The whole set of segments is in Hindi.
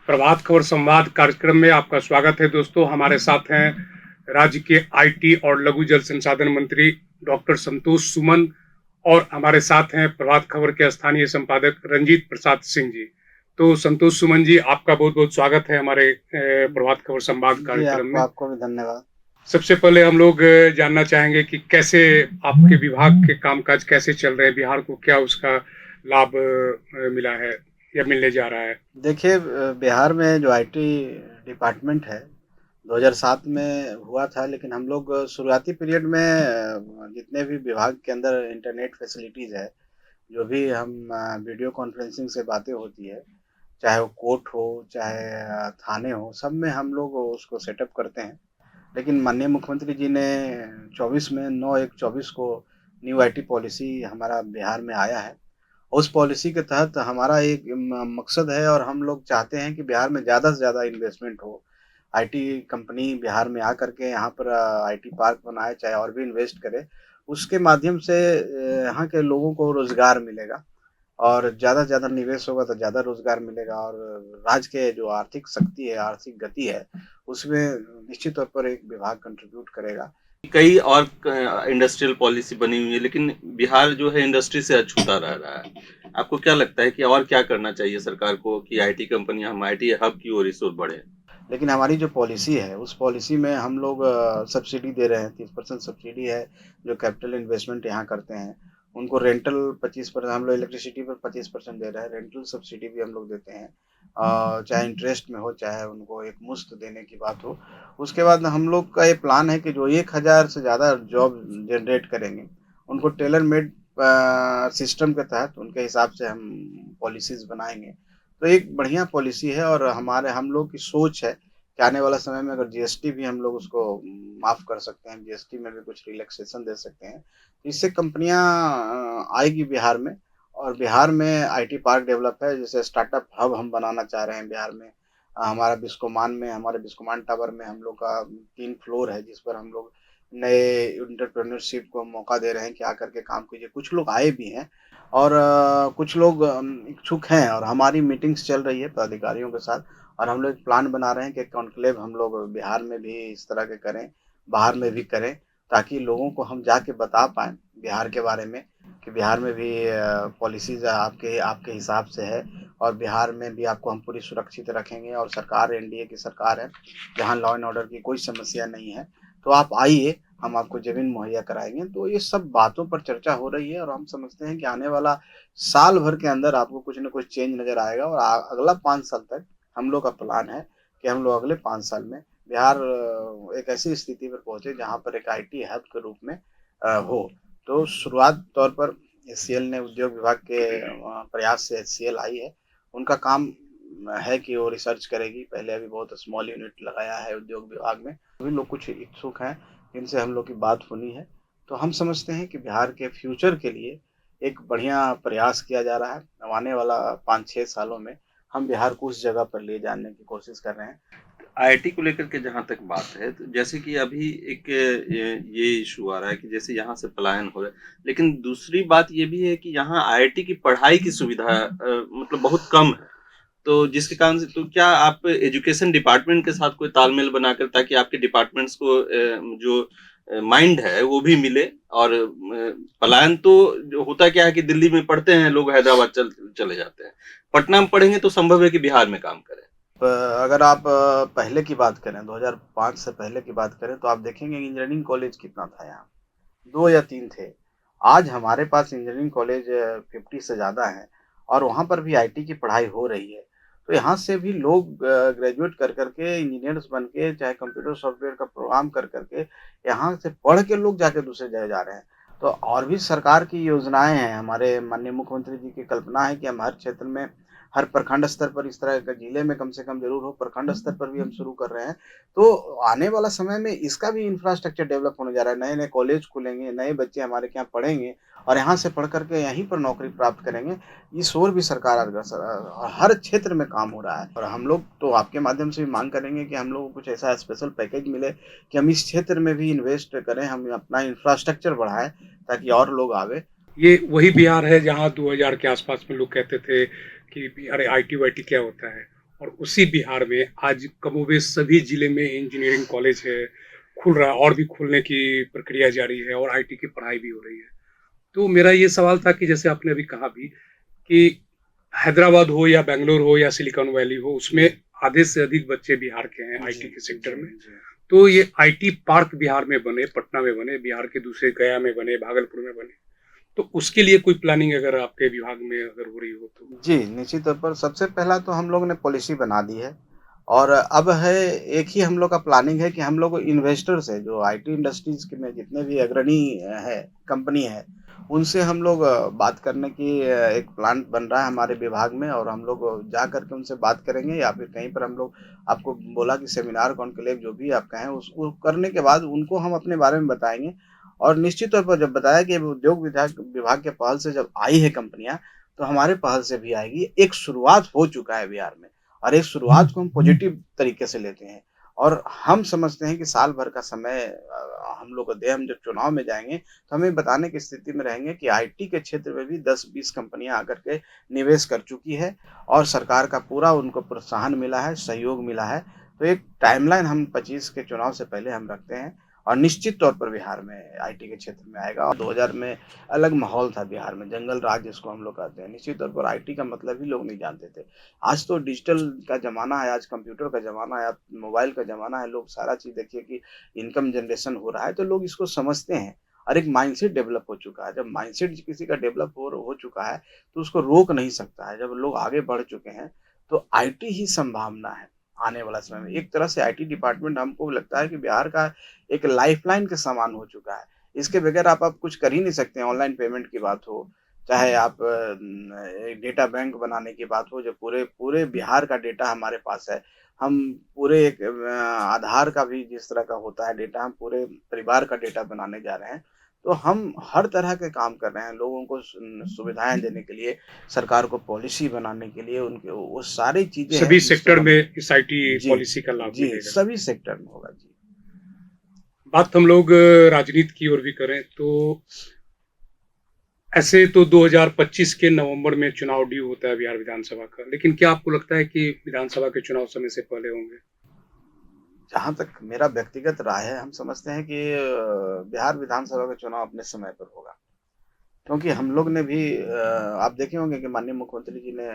प्रभात खबर संवाद कार्यक्रम में आपका स्वागत है दोस्तों। हमारे साथ हैं राज्य के आईटी और लघु जल संसाधन मंत्री डॉक्टर संतोष सुमन और हमारे साथ हैं प्रभात खबर के स्थानीय संपादक रंजीत प्रसाद सिंह जी। तो संतोष सुमन जी, आपका बहुत बहुत स्वागत है हमारे प्रभात खबर संवाद जी, कार्यक्रम आपको में। आपको भी धन्यवाद। सबसे पहले हम लोग जानना चाहेंगे कि कैसे आपके विभाग के कामकाज कैसे चल रहे हैं, बिहार को क्या उसका लाभ मिला है या मिलने जा रहा है। देखिए बिहार में जो आईटी डिपार्टमेंट है, 2007 में हुआ था, लेकिन हम लोग शुरुआती पीरियड में जितने भी विभाग के अंदर इंटरनेट फैसिलिटीज़ है, जो भी हम वीडियो कॉन्फ्रेंसिंग से बातें होती है, चाहे वो कोर्ट हो, चाहे थाने हो, सब में हम लोग उसको सेटअप करते हैं। लेकिन माननीय मुख्यमंत्री जी ने 24 में 9/1/24 को न्यू आईटी पॉलिसी हमारा बिहार में आया है। उस पॉलिसी के तहत हमारा एक मकसद है और हम लोग चाहते हैं कि बिहार में ज़्यादा से ज़्यादा इन्वेस्टमेंट हो। आईटी कंपनी बिहार में आकर के यहाँ पर आईटी पार्क बनाए, चाहे और भी इन्वेस्ट करे। उसके माध्यम से यहाँ के लोगों को रोज़गार मिलेगा और ज़्यादा से ज़्यादा निवेश होगा तो ज़्यादा रोज़गार मिलेगा और राज्य के जो आर्थिक शक्ति है, आर्थिक गति है, उसमें निश्चित तौर पर एक विभाग कंट्रीब्यूट करेगा। कई और इंडस्ट्रियल पॉलिसी बनी हुई है, लेकिन बिहार जो है इंडस्ट्री से अछूता रह रहा है। आपको क्या लगता है कि और क्या करना चाहिए सरकार को कि आईटी कंपनियां हम आईटी हब की ओर इस ओर बढ़े? लेकिन हमारी जो पॉलिसी है, उस पॉलिसी में हम लोग सब्सिडी दे रहे हैं, 30% सब्सिडी है, जो कैपिटल इन्वेस्टमेंट यहाँ करते हैं। उनको रेंटल 25%, हम लोग इलेक्ट्रिसिटी पर 25% दे रहे हैं, रेंटल सब्सिडी भी हम लोग देते हैं। चाहे इंटरेस्ट में हो, चाहे उनको एक मुश्त देने की बात हो। उसके बाद हम लोग का ये प्लान है कि जो 1000 से ज़्यादा जॉब जनरेट करेंगे, उनको टेलर मेड सिस्टम के तहत उनके हिसाब से हम पॉलिसीज़ बनाएँगे। तो एक बढ़िया पॉलिसी है और हमारे हम लोग की सोच है कि आने वाला समय में अगर जीएसटी भी हम लोग उसको माफ़ कर सकते हैं, जीएसटी में भी कुछ रिलैक्सेशन दे सकते हैं। तो इससे कंपनियाँ आएगी बिहार में और बिहार में आईटी पार्क डेवलप है, जैसे स्टार्टअप हब हम बनाना चाह रहे हैं बिहार में। हमारा बिस्कोमान में, हमारे बिस्कोमान टावर में हम लोग का 3 फ्लोर है, जिस पर हम लोग नए एंटरप्रेन्योरशिप को मौका दे रहे हैं कि आकर के काम कीजिए। कुछ लोग आए भी हैं और कुछ लोग इच्छुक हैं और हमारी मीटिंग्स चल रही है पदाधिकारियों के साथ और हम लोग एक प्लान बना रहे हैं कि कॉन्क्लेव हम लोग बिहार में भी इस तरह के करें, बाहर में भी करें, ताकि लोगों को हम जाके बता पाएँ बिहार के बारे में कि बिहार में भी पॉलिसीज़ आपके आपके हिसाब से है और बिहार में भी आपको हम पूरी सुरक्षित रखेंगे और सरकार एनडीए की सरकार है, जहाँ लॉ एंड ऑर्डर की कोई समस्या नहीं है। तो आप आइए, हम आपको ज़मीन मुहैया कराएँगे। तो ये सब बातों पर चर्चा हो रही है और हम समझते हैं कि आने वाला साल भर के अंदर आपको कुछ न कुछ चेंज नज़र आएगा और अगला 5 साल तक हम लोग का प्लान है कि हम लोग अगले 5 साल में बिहार एक ऐसी स्थिति पर पहुँचे जहाँ पर एक आईटी हब के रूप में हो। तो शुरुआत तौर पर एचसीएल ने उद्योग विभाग के प्रयास से एचसीएल आई है। उनका काम है कि वो रिसर्च करेगी। पहले अभी बहुत स्मॉल यूनिट लगाया है उद्योग विभाग में। सभी लोग कुछ इच्छुक हैं, जिनसे हम लोग की बात हुई है। तो हम समझते हैं कि बिहार के फ्यूचर के लिए एक बढ़िया प्रयास किया जा रहा है। अब आने वाला 5-6 सालों में हम बिहार को उस जगह पर ले जाने की कोशिश कर रहे हैं। आईटी को लेकर के जहाँ तक बात है, तो जैसे कि अभी एक ये इशू आ रहा है कि जैसे यहाँ से पलायन हो रहा है, लेकिन दूसरी बात ये भी है कि यहाँ आईआईटी की पढ़ाई की सुविधा मतलब बहुत कम है। तो जिसके कारण से तो क्या आप एजुकेशन डिपार्टमेंट के साथ कोई तालमेल बनाकर, ताकि आपके डिपार्टमेंट्स को जो माइंड है वो भी मिले, और पलायन तो जो होता क्या है कि दिल्ली में पढ़ते हैं लोग, हैदराबाद चले जाते हैं। पटना में पढ़ेंगे तो संभव है कि बिहार में काम करें। अगर आप पहले की बात करें, 2005 से पहले की बात करें, तो आप देखेंगे इंजीनियरिंग कॉलेज कितना था यहाँ, 2 या 3 थे। आज हमारे पास इंजीनियरिंग कॉलेज 50 से ज़्यादा हैं और वहाँ पर भी आईटी की पढ़ाई हो रही है। तो यहाँ से भी लोग ग्रेजुएट कर के इंजीनियर्स बन के, चाहे कंप्यूटर सॉफ्टवेयर का प्रोग्राम कर के, यहाँ से पढ़ के लोग जाके दूसरे जगह जा रहे हैं। तो और भी सरकार की योजनाएँ हैं, हमारे माननीय मुख्यमंत्री जी की कल्पना है कि हम हर क्षेत्र में, हर प्रखंड स्तर पर, इस तरह का जिले में कम से कम ज़रूर हो, प्रखंड स्तर पर भी हम शुरू कर रहे हैं। तो आने वाला समय में इसका भी इंफ्रास्ट्रक्चर डेवलप होने जा रहा है, नए-नए कॉलेज खुलेंगे, नए बच्चे हमारे के यहाँ पढ़ेंगे और यहाँ से पढ़ कर के यहीं पर नौकरी प्राप्त करेंगे। इस ओर भी सरकार अग्रसर, हर क्षेत्र में काम हो रहा है और हम लोग तो आपके माध्यम से भी माँग करेंगे कि हम लोग को कुछ ऐसा स्पेशल पैकेज मिले कि हम इस क्षेत्र में भी इन्वेस्ट करें, हम अपना इंफ्रास्ट्रक्चर बढ़ाएँ ताकि और लोग आवें। ये वही बिहार है जहाँ 2000 के आसपास में लोग कहते थे कि अरे आईटी वाईटी क्या होता है, और उसी बिहार में आज कमोबेश सभी जिले में इंजीनियरिंग कॉलेज है, खुल रहा है और भी खुलने की प्रक्रिया जारी है और आईटी की पढ़ाई भी हो रही है। तो मेरा ये सवाल था कि जैसे आपने अभी कहा भी कि हैदराबाद हो या बैंगलोर हो या सिलिकॉन वैली हो, उसमें आधे से अधिक बच्चे बिहार के हैं जी, आईटी के सेक्टर जी, में। जी। तो ये आईटी पार्क बिहार में बने, पटना में बने, बिहार के दूसरे गया में बने, भागलपुर में बने। तो उसके लिए कोई प्लानिंग अगर आपके विभाग में अगर हो रही हो तो? जी, निश्चित तौर पर सबसे पहला तो हम लोग ने पॉलिसी बना दी है और अब है एक ही हम लोग का प्लानिंग है कि हम लोग इन्वेस्टर्स है जो आईटी इंडस्ट्रीज़ के में जितने भी अग्रणी है, कंपनी है, उनसे हम लोग बात करने की एक प्लान बन रहा है हमारे विभाग में और हम लोग जा कर के उनसे बात करेंगे या फिर कहीं पर हम लोग आपको बोला कि सेमिनार कॉन्क्लेव जो भी आप कहें उसको करने के बाद उनको हम अपने बारे में बताएँगे और निश्चित तौर पर जब बताया कि उद्योग विभाग विभाग के पहल से जब आई है कंपनियाँ, तो हमारे पहल से भी आएगी। एक शुरुआत हो चुका है बिहार में और इस शुरुआत को हम पॉजिटिव तरीके से लेते हैं और हम समझते हैं कि साल भर का समय हम लोग को दे हम जब चुनाव में जाएँगे, तो हम ये बताने की स्थिति में रहेंगे कि आईटी के क्षेत्र में भी 10-20 कंपनियाँ आकर के निवेश कर चुकी है और सरकार का पूरा उनको प्रोत्साहन मिला है, सहयोग मिला है। तो एक टाइमलाइन हम 25 के चुनाव से पहले हम रखते हैं और निश्चित तौर पर बिहार में आईटी के क्षेत्र में आएगा और 2000 में अलग माहौल था बिहार में, जंगल राज जिसको हम लोग कहते हैं। निश्चित तौर पर आईटी का मतलब ही लोग नहीं जानते थे। आज तो डिजिटल का ज़माना है, आज कंप्यूटर का ज़माना है, अब मोबाइल का ज़माना है, लोग सारा चीज़ देखिए कि इनकम जनरेशन हो रहा है, तो लोग इसको समझते हैं और एक माइंडसेट डेवलप हो चुका है। जब माइंडसेट किसी का डेवलप हो चुका है, तो उसको रोक नहीं सकता है। जब लोग आगे बढ़ चुके हैं, तो आईटी ही संभावना है आने वाला समय में। एक तरह से आईटी डिपार्टमेंट हमको लगता है कि बिहार का एक लाइफ़लाइन के समान हो चुका है। इसके बगैर आप कुछ कर ही नहीं सकते हैं, ऑनलाइन पेमेंट की बात हो, चाहे आप एक डेटा बैंक बनाने की बात हो, जो पूरे पूरे बिहार का डेटा हमारे पास है। हम पूरे एक आधार का भी जिस तरह का होता है डेटा, हम पूरे परिवार का डेटा बनाने जा रहे हैं। तो हम हर तरह के काम कर रहे हैं, लोगों को सुविधाएँ देने के लिए, सरकार को पॉलिसी बनाने के लिए, उनके वो सारी चीज़ें हैं सभी जिससे सेक्टर हम में इस आईटी जी, पॉलिसी का लाभ जी, मिलेगा। सभी सेक्टर में होगा। जी। बात हम लोग राजनीति की ओर भी करें तो ऐसे तो 2025 के नवंबर में चुनाव ड्यू होता है बिहार विधानसभा का, लेकिन क्या आपको लगता है कि विधानसभा के चुनाव समय से पहले होंगे? जहाँ तक मेरा व्यक्तिगत राय है, हम समझते हैं कि बिहार विधानसभा का चुनाव अपने समय पर होगा। क्योंकि हम लोग ने भी आप देखे होंगे कि माननीय मुख्यमंत्री जी ने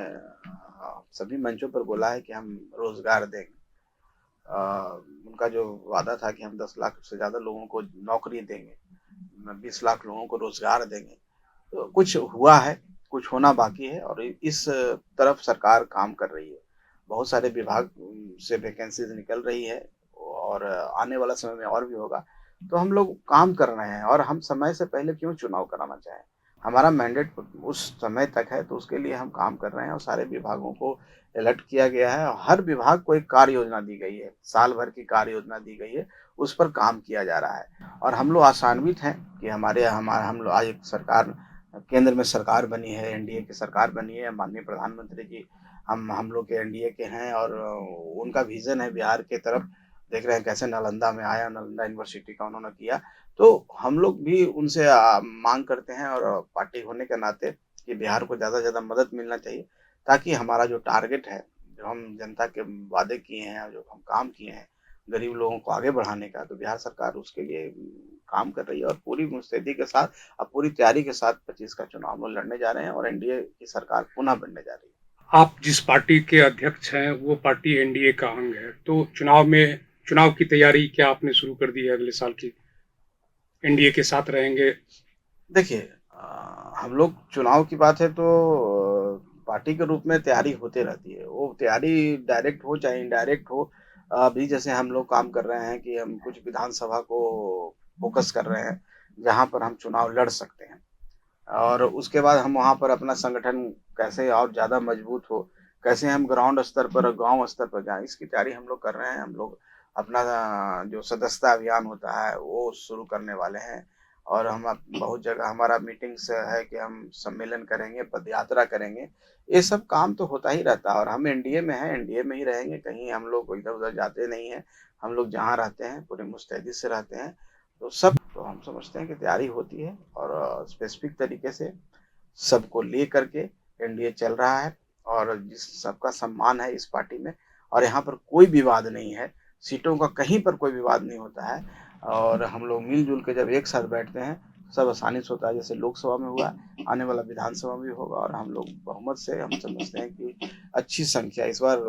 सभी मंचों पर बोला है कि हम रोज़गार देंगे। उनका जो वादा था कि हम 10 लाख से ज़्यादा लोगों को नौकरी देंगे, 20 लाख लोगों को रोज़गार देंगे। तो कुछ हुआ है, कुछ होना बाकी है और इस तरफ सरकार काम कर रही है। बहुत सारे विभाग से वैकेंसीज़ निकल रही है और आने वाला समय में और भी होगा। तो हम लोग काम कर रहे हैं और हम समय से पहले क्यों चुनाव कराना चाहें? हमारा मैंडेट उस समय तक है तो उसके लिए हम काम कर रहे हैं और सारे विभागों को अलर्ट किया गया है और हर विभाग को एक कार्य योजना दी गई है, साल भर की कार्य योजना दी गई है, उस पर काम किया जा रहा है। और हम लोग आशान्वित हैं कि हम लोग आज एक सरकार केंद्र में सरकार बनी है, एनडीए की सरकार बनी है, माननीय प्रधानमंत्री जी हम लोग के एनडीए के हैं और उनका विज़न है बिहार के तरफ, देख रहे हैं कैसे नालंदा में आया, नालंदा यूनिवर्सिटी का उन्होंने किया। तो हम लोग भी उनसे माँग करते हैं और पार्टी होने के नाते कि बिहार को ज़्यादा से ज़्यादा मदद मिलना चाहिए, ताकि हमारा जो टारगेट है, जो हम जनता के वादे किए हैं, जो हम काम किए हैं, गरीब लोगों को आगे बढ़ाने का, तो बिहार सरकार उसके लिए काम कर रही है और पूरी मुस्तैदी के साथ पूरी तैयारी के साथ 25 का चुनाव हम लोग लड़ने जा रहे हैं और एनडीए की सरकार पुनः बनने जा रही है। आप जिस पार्टी के अध्यक्ष हैं, वो पार्टी एनडीए का अंग है, तो चुनाव की तैयारी क्या आपने शुरू कर दी है अगले साल की? एनडीए के साथ रहेंगे? देखिए हम लोग चुनाव की बात है तो पार्टी के रूप में तैयारी होते रहती है। वो तैयारी डायरेक्ट हो चाहे इनडायरेक्ट हो अभी जैसे हम लोग काम कर रहे हैं कि हम कुछ विधानसभा को फ़ोकस कर रहे हैं, जहाँ पर हम चुनाव लड़ सकते हैं। और उसके बाद हम वहाँ पर अपना संगठन कैसे और ज़्यादा मजबूत हो, कैसे हम ग्राउंड स्तर पर, गाँव स्तर पर जाएँ, इसकी तैयारी हम लोग कर रहे हैं। हम लोग अपना जो सदस्यता अभियान होता है, वो शुरू करने वाले हैं और हम अब बहुत जगह हमारा मीटिंग्स है कि हम सम्मेलन करेंगे, पदयात्रा करेंगे। ये सब काम तो होता ही रहता है और हम एनडीए में हैं, एनडीए में ही रहेंगे, कहीं हम लोग इधर-उधर जाते नहीं हैं। हम लोग जहाँ रहते हैं, पूरी मुस्तैदी से रहते हैं। तो हम समझते हैं कि तैयारी होती है और स्पेसिफिक तरीके से सबको ले करके एनडीए चल रहा है और जिस सबका सम्मान है इस पार्टी में, और यहाँ पर कोई विवाद नहीं है, सीटों का कहीं पर कोई विवाद नहीं होता है और हम लोग मिल-जुल के जब एक साथ बैठते हैं, सब आसानी से होता है। जैसे लोकसभा में हुआ, आने वाला विधानसभा में भी होगा और हम लोग बहुमत से हम समझते हैं कि अच्छी संख्या इस बार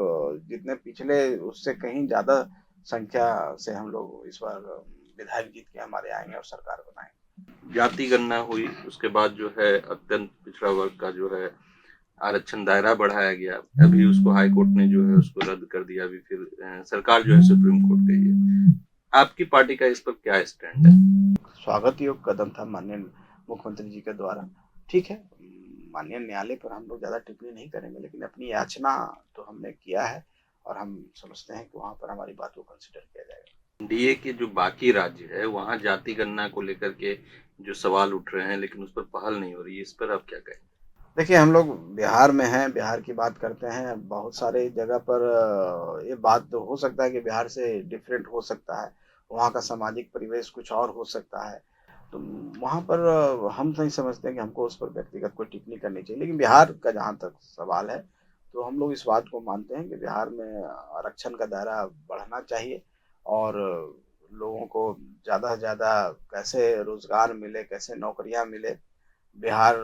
जितने पिछले उससे कहीं ज़्यादा संख्या से हम लोग इस बार विधायक जीत के हमारे आएँगे और सरकार बनाएँगे। जाति गणना हुई, उसके बाद जो है अत्यंत पिछड़ा वर्ग का जो है आरक्षण दायरा बढ़ाया गया। अभी उसको हाई कोर्ट ने जो है उसको रद्द कर दिया। अभी फिर सरकार जो है सुप्रीम कोर्ट गई है। आपकी पार्टी का इस पर क्या स्टैंड है? स्वागत योग्य कदम था माननीय मुख्यमंत्री जी के द्वारा। ठीक है, माननीय न्यायालय पर हम लोग ज़्यादा टिप्पणी नहीं करेंगे, लेकिन अपनी याचना तो हमने किया है और हम समझते हैं कि वहाँ पर हमारी बात को कंसिडर किया जाएगा। एनडीए के जो बाकी राज्य है वहाँ जाति गणना को लेकर के जो सवाल उठ रहे हैं, लेकिन उस पर पहल नहीं हो रही है। इस पर आप क्या कहें? देखिए, हम लोग बिहार में हैं, बिहार की बात करते हैं, बहुत सारे जगह पर ये बात तो हो सकता है कि बिहार से डिफरेंट हो सकता है, वहाँ का सामाजिक परिवेश कुछ और हो सकता है। तो वहाँ पर हम नहीं समझते हैं कि हमको उस पर व्यक्तिगत कोई टिप्पणी करनी चाहिए। लेकिन बिहार का जहाँ तक सवाल है, तो हम लोग इस बात को मानते हैं कि बिहार में आरक्षण का दायरा बढ़ना चाहिए और लोगों को ज़्यादा से ज़्यादा कैसे रोज़गार मिले, कैसे नौकरियाँ मिले, बिहार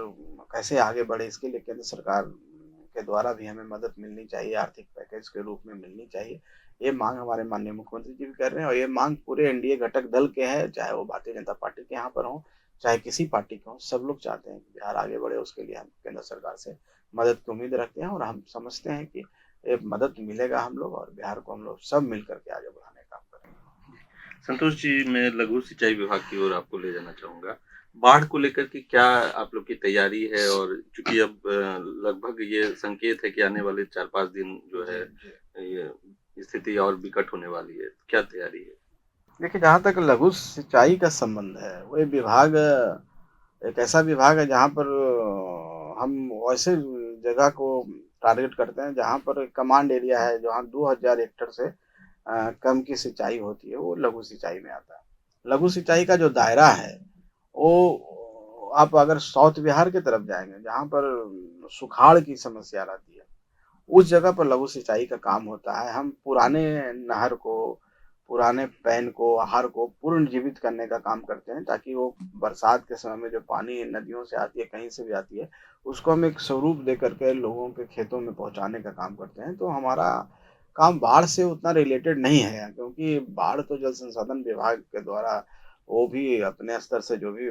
कैसे आगे बढ़े, इसके लिए केंद्र सरकार के द्वारा भी हमें मदद मिलनी चाहिए, आर्थिक पैकेज के रूप में मिलनी चाहिए। ये माँग हमारे माननीय मुख्यमंत्री जी भी कर रहे हैं और ये माँग पूरे एनडीए घटक दल के है, चाहे वो भारतीय जनता पार्टी के यहाँ पर हों, चाहे किसी पार्टी के हों, सब लोग चाहते हैं कि बिहार आगे बढ़े, उसके लिए हम केंद्र सरकार से मदद की उम्मीद रखते हैं और हम समझते हैं कि ये मदद मिलेगा हम लोग और बिहार को हम लोग सब मिल कर के आगे बढ़ाने का काम करेंगे। संतोष जी, मैं लघु सिंचाई विभाग की ओर आपको ले जाना चाहूँगा। बाढ़ को लेकर के क्या आप लोग की तैयारी है? और चूँकि अब लगभग ये संकेत है कि आने वाले 4-5 दिन जो है जी, जी। ये स्थिति और विकट होने वाली है। क्या तैयारी है? देखिए, जहाँ तक लघु सिंचाई का संबंध है, वो ये विभाग एक ऐसा विभाग है जहाँ पर हम वैसे जगह को टारगेट करते हैं जहाँ पर कमांड एरिया है, जहाँ 2000 हेक्टेयर से कम की सिंचाई होती है, वो लघु सिंचाई में आता है। लघु सिंचाई का जो दायरा है, वो आप अगर साउथ बिहार की तरफ जाएँगे, जहाँ पर सुखाड़ की समस्या रहती है, उस जगह पर लघु सिंचाई का काम होता है। हम पुराने नहर को, पुराने पैन को, आहार को पुनर्जीवित करने का काम करते हैं ताकि वो बरसात के समय में जो पानी नदियों से आती है, कहीं से भी आती है, उसको हम एक स्वरूप दे कर के लोगों के खेतों में पहुँचाने का काम करते हैं। तो हमारा काम बाढ़ से उतना रिलेटेड नहीं है क्योंकि बाढ़ तो जल संसाधन विभाग के द्वारा वो भी अपने स्तर से जो भी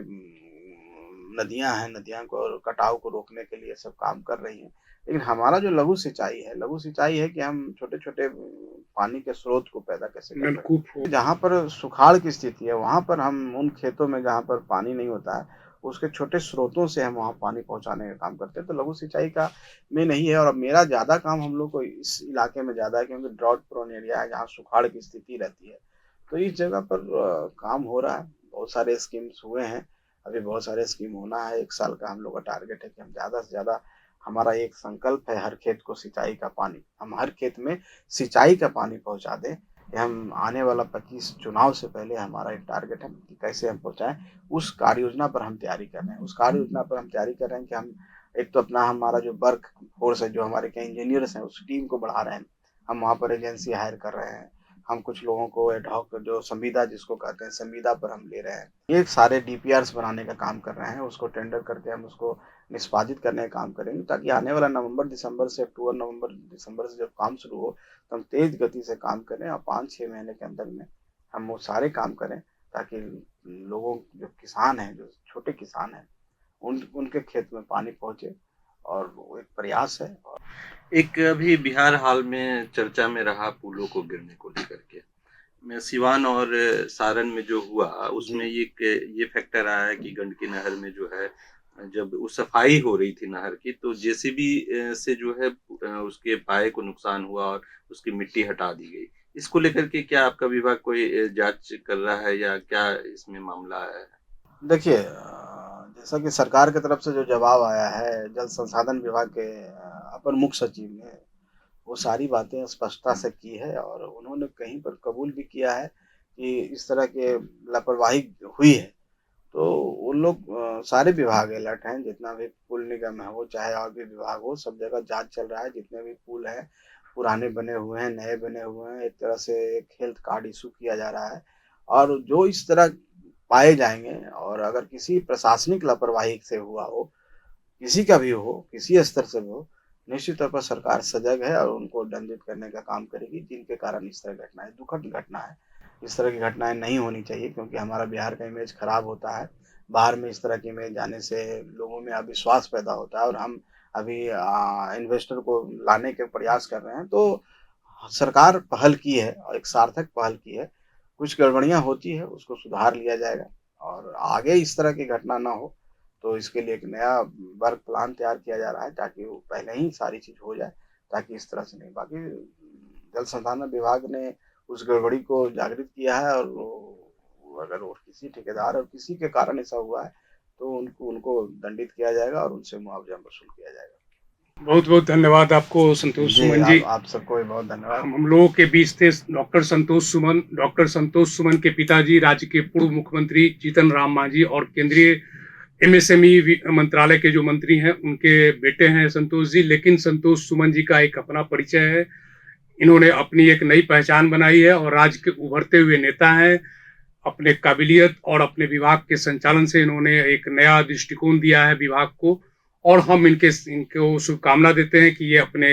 नदियाँ हैं, नदियाँ को कटाव को रोकने के लिए सब काम कर रही हैं। लेकिन हमारा जो लघु सिंचाई है कि हम छोटे-छोटे पानी के स्रोत को पैदा कैसे कर सकते नलकूप हो। हैं। जहाँ पर सुखाड़ की स्थिति है, वहाँ पर हम उन खेतों में जहाँ पर पानी नहीं होता है, उसके छोटे स्रोतों से हम वहाँ पानी पहुँचाने का काम करते हैं। तो लघु सिंचाई का में नहीं है और मेरा ज़्यादा काम हम लोग को इस इलाके में ज़्यादा है क्योंकि ड्रॉट प्रोन एरिया है, जहाँ सुखाड़ की स्थिति रहती है। तो इस जगह पर काम हो रहा है, बहुत सारे स्कीम्स हुए हैं, अभी बहुत सारे स्कीम होना है, 1 साल का हम लोग का टारगेट है कि हम ज़्यादा से ज़्यादा हमारा एक संकल्प है हर खेत को सिंचाई का पानी, हम हर खेत में सिंचाई का पानी पहुँचा दें। ये हम आने वाला 25 चुनाव से पहले हमारा एक टारगेट है कि कैसे हम पहुँचाएँ, उस कार्य योजना पर हम तैयारी कर रहे हैं। उस कार्य योजना पर हम तैयारी कर रहे हैं कि हम एक तो अपना हमारा जो वर्क फ़ोर्स है, जो हमारे के इंजीनियर्स हैं, उस टीम को बढ़ा रहे हैं। हम वहाँ पर एजेंसी हायर कर रहे हैं। हम कुछ लोगों को एड हॉक जो संविदा जिसको कहते हैं, संविदा पर हम ले रहे हैं। ये सारे डीपीआर्स बनाने का काम कर रहे हैं, उसको टेंडर करके हम उसको निष्पादित करने का काम करेंगे ताकि आने वाला नवंबर-दिसंबर से अक्टूबर, नवंबर-दिसंबर से जब काम शुरू हो, तो हम तेज़ गति से काम करें और 5-6 महीने के अंदर में हम वो सारे काम करें ताकि लोगों जो किसान हैं, जो छोटे किसान हैं, उनके खेत में पानी पहुँचे और वो एक प्रयास है। एक अभी बिहार हाल में चर्चा में रहा पुलों को गिरने को लेकर के। में सिवान और सारण में जो हुआ जी। उसमें ये फैक्टर आया है कि गंडकी नहर में जो है जब वो सफाई हो रही थी नहर की तो जेसीबी से जो है उसके पाए को नुकसान हुआ और उसकी मिट्टी हटा दी गई। इसको लेकर के क्या आपका विभाग कोई जांच कर रहा है या क्या इसमें मामला है? देखिए जैसा कि सरकार की तरफ से जो जवाब आया है, जल संसाधन विभाग के अपर मुख्य सचिव ने, वो सारी बातें स्पष्टता से की है और उन्होंने कहीं पर कबूल भी किया है कि इस तरह के लापरवाही हुई है। तो उन लोग सारे विभाग अलर्ट हैं, जितना भी पुल निगम है वो, चाहे और भी विभाग हो, सब जगह जांच चल रहा है। जितने भी पुल हैं, पुराने बने हुए हैं, नए बने हुए हैं, एक तरह से एक हेल्थ कार्ड इशू किया जा रहा है। और जो इस तरह पाए जाएंगे, और अगर किसी प्रशासनिक लापरवाही से हुआ हो, किसी का भी हो, किसी स्तर से भी हो, निश्चित तौर पर सरकार सजग है और उनको दंडित करने का काम करेगी, जिनके कारण इस तरह घटनाएं, दुखद घटना है। इस तरह की घटनाएं नहीं होनी चाहिए, क्योंकि हमारा बिहार का इमेज खराब होता है। बाहर में इस तरह की इमेज जाने से लोगों में अविश्वास पैदा होता है, और हम अभी इन्वेस्टर को लाने के प्रयास कर रहे हैं। तो सरकार पहल की है, और एक सार्थक पहल की है। कुछ गड़बड़ियां होती है, उसको सुधार लिया जाएगा, और आगे इस तरह की घटना ना हो, तो इसके लिए एक नया वर्क प्लान तैयार किया जा रहा है, ताकि वो पहले ही सारी चीज़ हो जाए, ताकि इस तरह से नहीं। बाकी जल संसाधन विभाग ने उस गड़बड़ी को जागृत किया है, और अगर और किसी ठेकेदार और किसी के कारण ऐसा हुआ है, तो उनको दंडित किया जाएगा और उनसे मुआवजा वसूल किया जाएगा। बहुत बहुत धन्यवाद आपको संतोष सुमन जी। आप सबको भी बहुत धन्यवाद। हम लोगों के बीच थे डॉक्टर संतोष सुमन। डॉक्टर संतोष सुमन के पिताजी राज्य के पूर्व मुख्यमंत्री जीतन राम मांझी और केंद्रीय एमएसएमई मंत्रालय के जो मंत्री हैं, उनके बेटे हैं संतोष जी। लेकिन संतोष सुमन जी का एक अपना परिचय है। इन्होंने अपनी एक नई पहचान बनाई है और राज्य के उभरते हुए नेता हैं। अपने काबिलियत और अपने विभाग के संचालन से इन्होंने एक नया दृष्टिकोण दिया है विभाग को, और हम इनको शुभकामना देते हैं कि ये अपने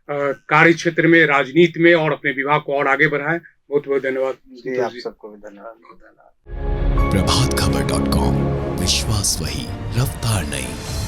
कार्य क्षेत्र में, राजनीति में और अपने विभाग को और आगे बढ़ाएं। बहुत बहुत धन्यवाद जी, आप सबको भी धन्यवाद। प्रभातखबर.com, विश्वास वही, रफ्तार नहीं।